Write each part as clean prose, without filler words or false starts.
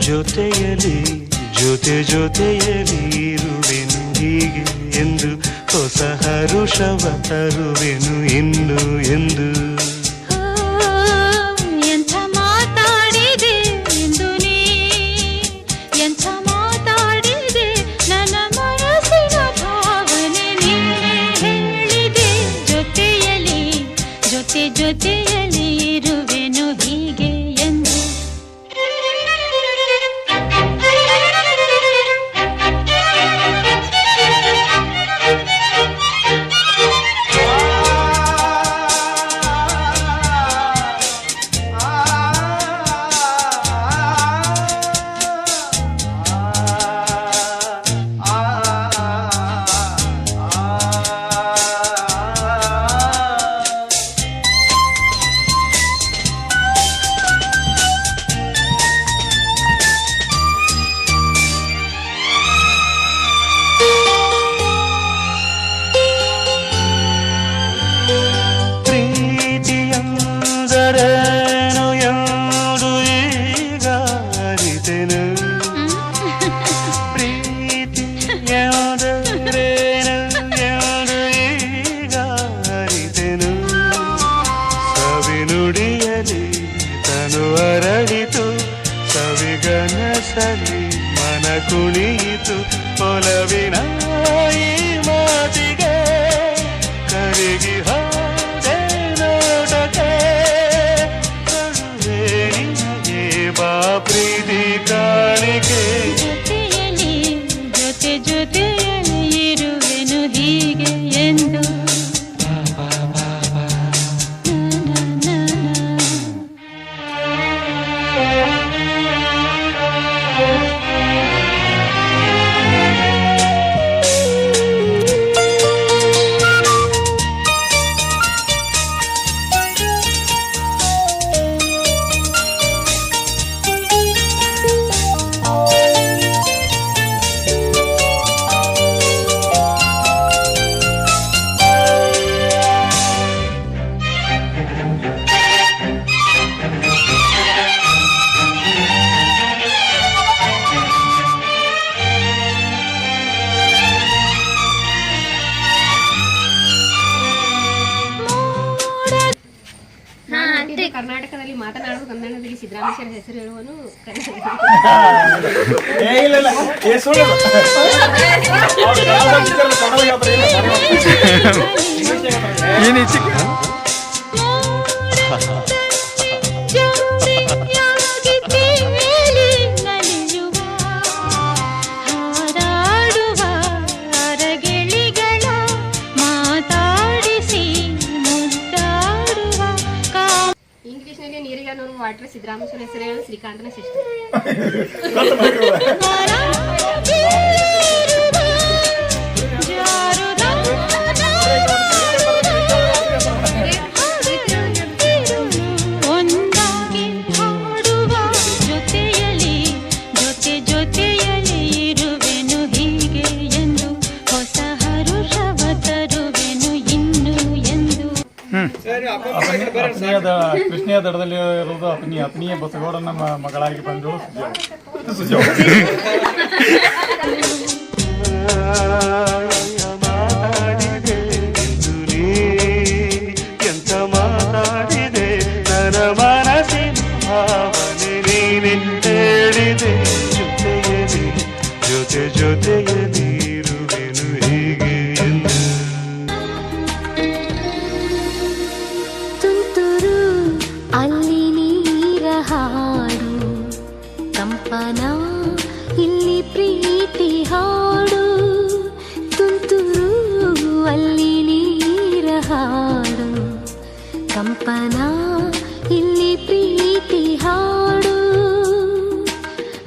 ಜೊತೆಯಲಿ ಜೊತೆಯಲಿ ಇರುವೆನು ಹೀಗೆ ಎಂದು ಹೊಸ ಹರುಷವ ತರುವೆನು ಇನ್ನು ಎಂದು ಎಂಥ ಮಾತಾಡಿದೆ ಎಂದು ನೀ ಎಂಥ ಮಾತಾಡಿದೆ ನನ್ನ ಮನಸ್ಸಿನ ಭಾವನೆ ನೀನೇ ಹೇಳಿದೆ ಜೊತೆಯಲಿ ಜೊತೆಯಲಿ ಇರುವೆನು ಹೀಗೆ ಎಂದು ಅರಳಿತು ಸವಿಗನಸಲಿ ಮನ ಕುಣಿಯಿತು ಒಲವಿನ ಈ ಮಾತಿಗೆ ಕರಗಿ ಹೋದೆ ನೋಟಕ್ಕೆ ಕರುವೆ ನಿನಗೆ ಬಾ ಪ್ರೀತಿ ಕಾಣಿಕೆ ಜೊತೆಯಲಿ ಜೊತೆಯಲಿ ಇರುವೆನು ಹೀಗೆ ಎಂದು ಕರ್ನಾಟಕದಲ್ಲಿ ಮಾತನಾಡುವ ಕನ್ನಡದಲ್ಲಿ ಸಿದ್ದರಾಮೇಶ್ವರ ಹೆಸರು ಹೇಳುವನು ವಾಟರ್ ಸಿದ್ದರಾಮೇಶ್ವರ ಹೆಸರು ಹೇಳು ಶ್ರೀಕಾಂತನ ಸಿಸ್ಟರ್ ಒಂದಾಗಿ ಹಾಡುವ ಜೊತೆಯಲಿ ಜೊತೆಯಲಿ ಇರುವೆನು ಹೀಗೆ ಎಂದು ಹೊಸ ಹರುಷವ ತರುವೆನು ಇನ್ನು ಎಂದು ಕೃಷ್ಣಿಯ ದಡದಲ್ಲಿ ಇರುವುದು ಅಪ್ನಿಯ ಬಸಗೌಡನ ಮಗಳಾಗಿ ಬಂದಳು ಸುಜಾವ ಮಾತಾಡಿದೆ ಎಂದು ನೀ ಎಂತ ಮಾತಾಡಿದೆ ನನ್ನ ಮನಸ್ಸಿನ ಭಾವನೆ ನೀನೆ ಹೇಳಿದೆ ಜೊತೆಯಲಿ ಜೊತೆಯಲಿ ಇರುವೆನು ಹೀಗೆ ಎಂದು ಅಲ್ಲಿ ನೀರ ಹಾಡು ಕಂಪನ ಇಲ್ಲಿ ಪ್ರೀತಿ ಹಾಡು ತುಂತುರು ಅಲ್ಲಿ ನೀರ ಹಾಡು ಕಂಪನ ಇಲ್ಲಿ ಪ್ರೀತಿ ಹಾಡು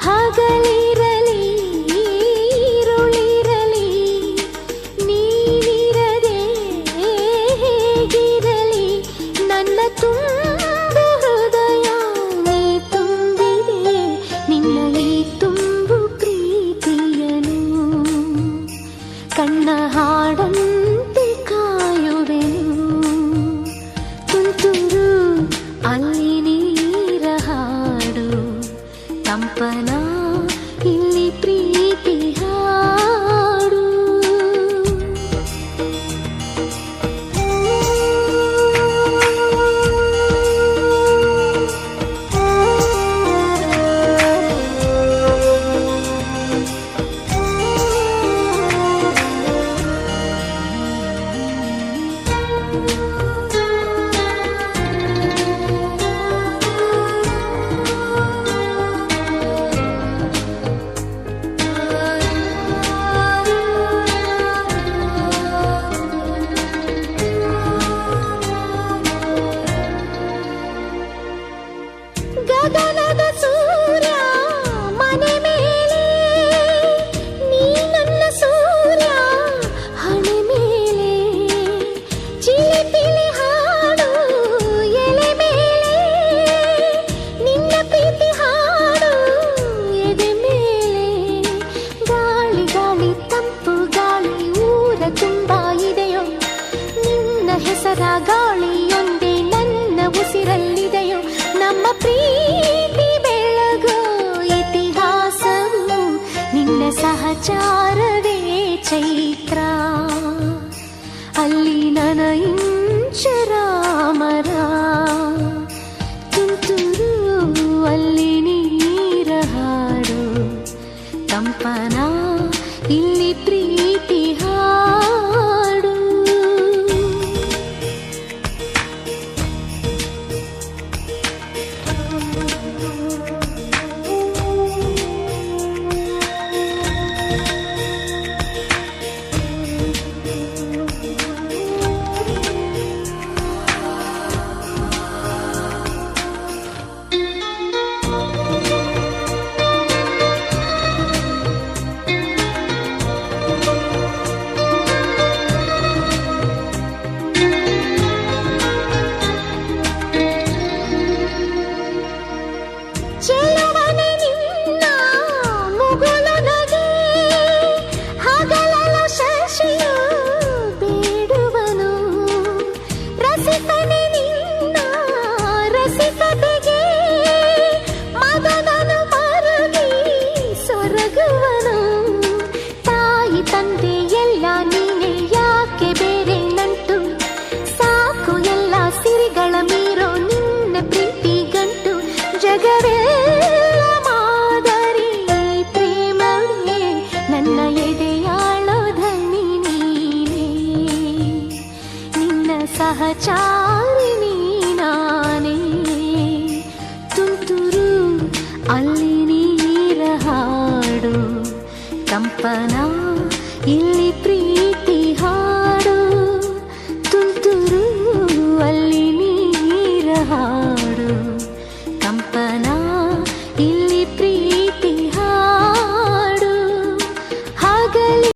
ಹಗಲಿರಲಿ ಇರುಳಿರಲಿ ನೀನಿರದೆ ಹೇಗಿರಲಿ ನನ್ನ ತುಂಬು ಹೃದಯ ನೀ ತುಂಬಿದೆ ನಿನ್ನಲಿ ತುಂಬು ಪ್ರೀತಿಯನು ಕಣ್ಣ ಹಾಡಂತೆ ಕಾಯುವೆನು ತುಂತುರು ಗಗನದ ಸೂರ್ಯ ಮನೆ ಮೇಲೆ, ನೀ ನನ್ನ ಸೂರ್ಯ ಹಣೆ ಮೇಲೆ, ಚಿಲಿಪಿಲಿ ಹಾಡು ಎಲೆ ಮೇಲೆ, ನಿನ್ನ ಪ್ರೀತಿ ಹಾಡು ಎದೆ ಮೇಲೆ. ಗಾಳಿ ಗಾಳಿ ತಂಪು ಗಾಳಿ ಊರ ತುಂಬ ಇದೆಯೋ, ನಿನ್ನ ಹೆಸರ ಗಾಳಿಯೊಂದೇ ನನ್ನ ಉಸಿರಲ್ಲಿದೆಯೋ. ನಮ್ಮ ಪ್ರೀತಿ ಬೆಳಗೋ ಇತಿಹಾಸವು ನಿನ್ನ ಸಹಚಾರವೇ ಚೈತ್ರ. ಅಲ್ಲಿ ನನ ಇಂಚರ ಮರ ತುಂತುರು, ಅಲ್ಲಿ ನೀರ ಹಾಡು ಕಂಪನ, ಇಲ್ಲಿ ಪ್ರೀತಿ ಹಾಡು. ಚೆಲುವನೆ ನಿನ್ನ ಮುಗುಳು ನಗೆ, ಹಗಲಲು ಶಶಿಯು ಬೇಡುವನು. ರಸಿಕನೆ ನಿನ್ನ ರಸಿಕತೆಗೆ, ಮದನನು ಮರುಗಿ ಸೊರಗುವನು. ತಾಯಿ ತಂದೆ ಎಲ್ಲ ನೀನೆ, ಯಾಕೆ ಬೇರೆ ನಂಟು? ಸಾಕು ಎಲ್ಲ ಸಿರಿಗಳ ಮೀರೋ ನಿನ್ನ ಪ್ರೀತಿ ಗಂಟು. ಜಗವೆಲ್ಲ ಮಾದರಿ ಪ್ರೇಮವೇ, ನನ್ನ ಎದೆಯಾಳೋ ಧನಿ ನೀನೇ. ನಿನ್ನ ಸಹಚಾರಿಣಿ ನಾನೇ. ತುಂತುರು, ಅಲ್ಲಿ ನೀರ ಹಾಡು ಕಂಪನ, ಇಲ್ಲಿ ಪ್ರೀತಿ ಹಾಡು. ತುಂತುರು, ಅಲ್ಲಿ ನೀರ ಹಾಡು ಕಂಪನ, ಇಲ್ಲಿ